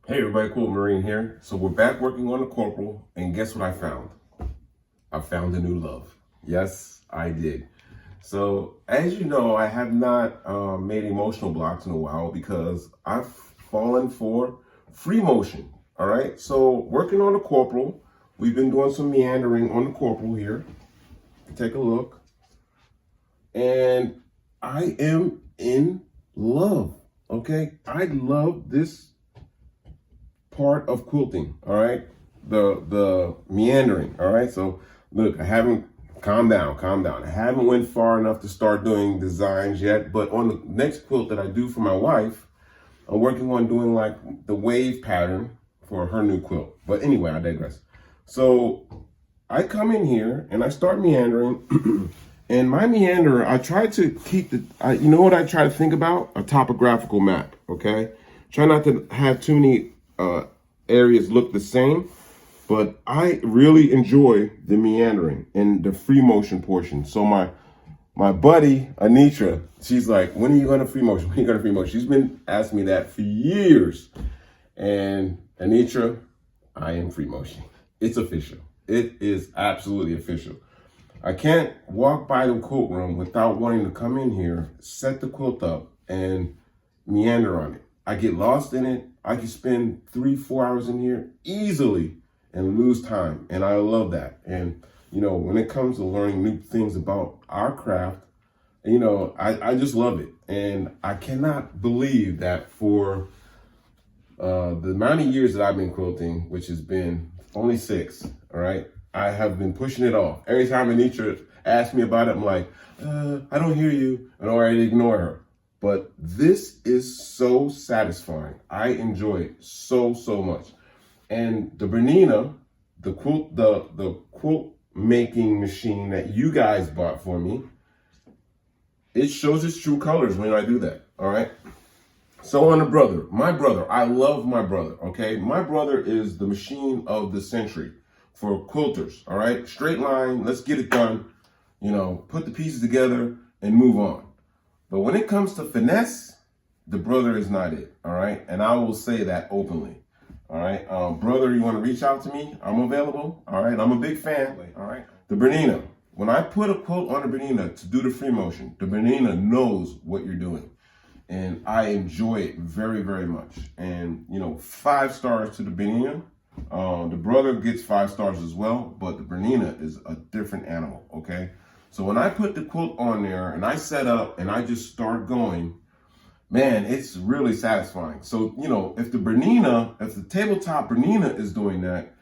Hey everybody, Quilt Marine here. So we're back working on the Corporal, and guess what I found? I found a new love. Yes, I did. So as you know, I have not made emotional blocks in a while because I've fallen for free motion. All right, so working on the Corporal, we've been doing some meandering on the Corporal here. Take a look. And I am in love, okay? I love this part of quilting, all right? The meandering, all right? So look, I haven't, calm down. I haven't went far enough to start doing designs yet, but on the next quilt that I do for my wife, I'm working on doing like the wave pattern for her new quilt. But anyway, I digress. So I come in here and I start meandering and my meander, I try to keep you know what I try to think about? A topographical map, okay? Try not to have too many areas look the same, but I really enjoy the meandering and the free motion portion. So my buddy Anitra, she's like, when are you going to free motion? When are you going to free motion? She's been asking me that for years. And Anitra, I am free motion. It's official. It is absolutely official. I can't walk by the quilt room without wanting to come in here, set the quilt up, and meander on it. I get lost in it. I can spend 3-4 hours in here easily and lose time. And I love that. And, you know, when it comes to learning new things about our craft, you know, I just love it. And I cannot believe that for the amount of years that I've been quilting, which has been only 6, all right, I have been pushing it off. Every time Anitra asks me about it, I'm like, I don't hear you, and I ignore her. But this is so satisfying. I enjoy it so much. And the Bernina, the quilt making machine that you guys bought for me, it shows its true colors when I do that, all right? So on my brother, I love my brother, okay? My brother is the machine of the century for quilters, all right? Straight line, let's get it done, you know, put the pieces together and move on. But when it comes to finesse, the brother is not it, all right? And I will say that openly, all right? Brother, you want to reach out to me? I'm available, all right? I'm a big fan, all right? The Bernina, when I put a quilt on the Bernina to do the free motion, the Bernina knows what you're doing. And I enjoy it very much. And, you know, 5 stars to the Bernina. The brother gets 5 stars as well, but the Bernina is a different animal, okay? So when I put the quilt on there and I set up and I just start going, man, it's really satisfying. So, you know, if the tabletop Bernina is doing that,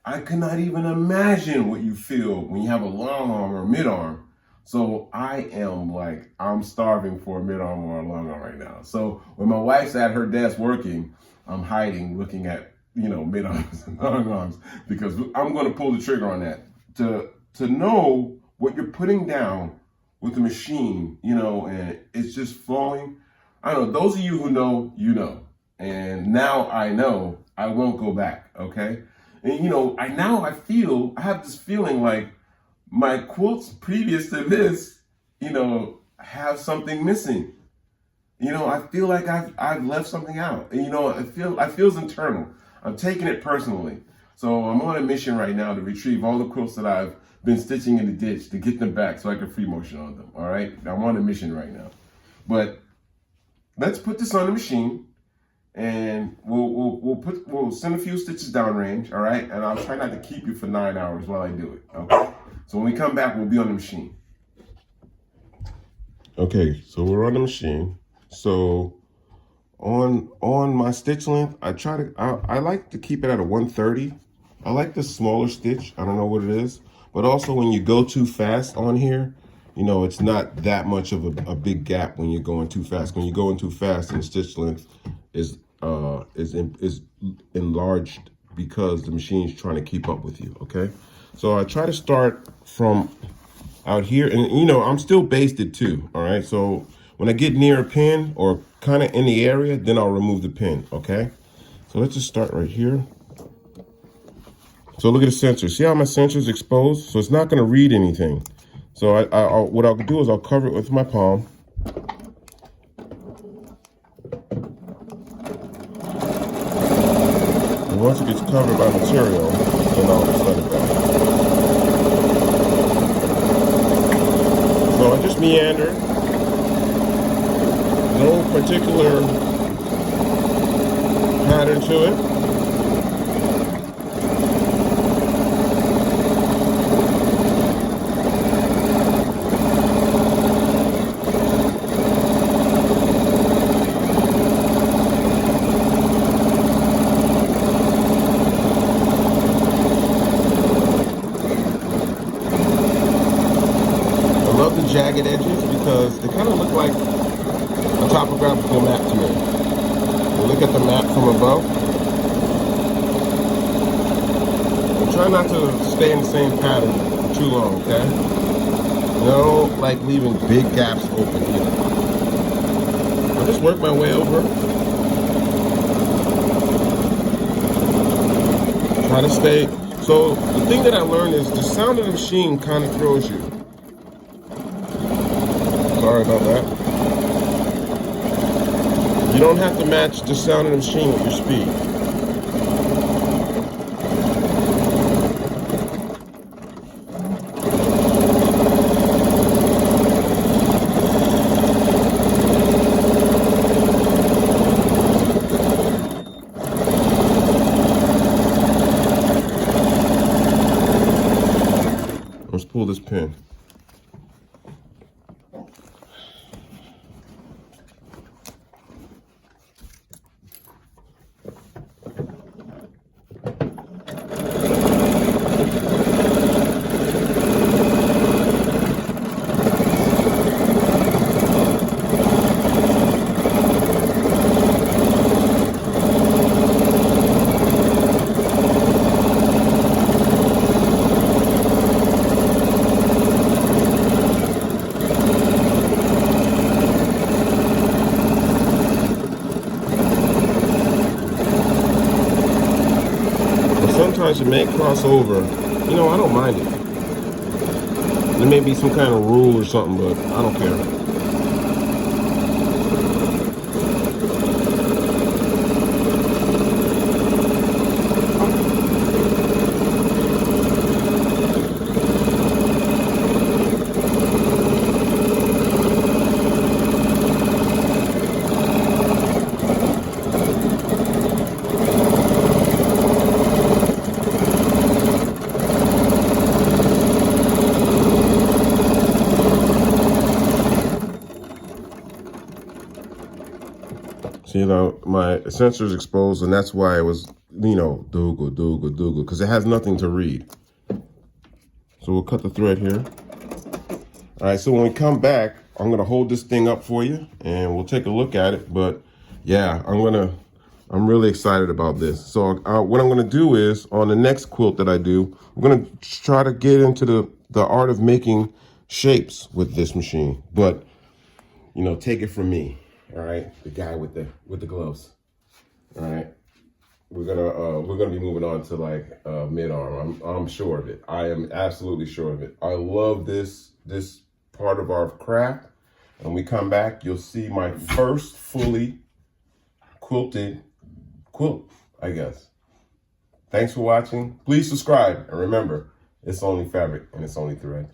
I cannot even imagine what you feel when you have a long arm or a mid arm. So I'm starving for a mid arm or a long arm right now. So when my wife's at her desk working, I'm hiding, looking at, you know, mid arms and long arms, because I'm going to pull the trigger on that to know what you're putting down with the machine, you know, and it's just flowing. I don't know, those of you who know, you know. And now I know I won't go back, okay? And, you know, I have this feeling like my quilts previous to this, you know, have something missing. You know, I feel like I've left something out. And, you know, I feels internal. I'm taking it personally. So I'm on a mission right now to retrieve all the quilts that I've been stitching in the ditch to get them back so I can free motion on them, all right? I'm on a mission right now. But let's put this on the machine and we'll send a few stitches downrange, all right? And I'll try not to keep you for 9 hours while I do it, okay? So when we come back, we'll be on the machine. Okay, so we're on the machine. So on my stitch length, I like to keep it at a 130. I like the smaller stitch. I don't know what it is. But also when you go too fast on here, you know, it's not that much of a big gap when you're going too fast. When you're going too fast, and the stitch length is enlarged because the machine's trying to keep up with you, okay? So I try to start from out here, and you know, I'm still basted too, all right? So when I get near a pin or kind of in the area, then I'll remove the pin, okay? So let's just start right here. So look at the sensor. See how my sensor is exposed? So it's not going to read anything. So what I'll do is I'll cover it with my palm. once it gets covered by material, then I'll just let it go. So I just meander. No particular pattern to it. I love the jagged edges because they kind of look like a topographical map to me. You look at the map from above. And try not to stay in the same pattern for too long, okay? No, like leaving big gaps open here. I'll just work my way over. Try to stay. So the thing that I learned is the sound of the machine kind of throws you. Sorry about that. You don't have to match the sound of the machine with your speed. Let's pull this pin. Sometimes it may cross over. You know, I don't mind it. There may be some kind of rule or something, but I don't care. So, you know, my sensor is exposed, and that's why it was, you know, doogle, because it has nothing to read. So we'll cut the thread here. All right, so when we come back, I'm gonna hold this thing up for you, and we'll take a look at it. But yeah, I'm really excited about this. So what I'm gonna do is, on the next quilt that I do, I'm gonna try to get into the art of making shapes with this machine. But, you know, take it from me. All right, the guy with the gloves. All right, we're gonna be moving on to like mid arm. I'm sure of it. I am absolutely sure of it. I love this part of our craft. When we come back, you'll see my first fully quilted quilt, I guess. Thanks for watching. Please subscribe, and remember, it's only fabric and it's only thread.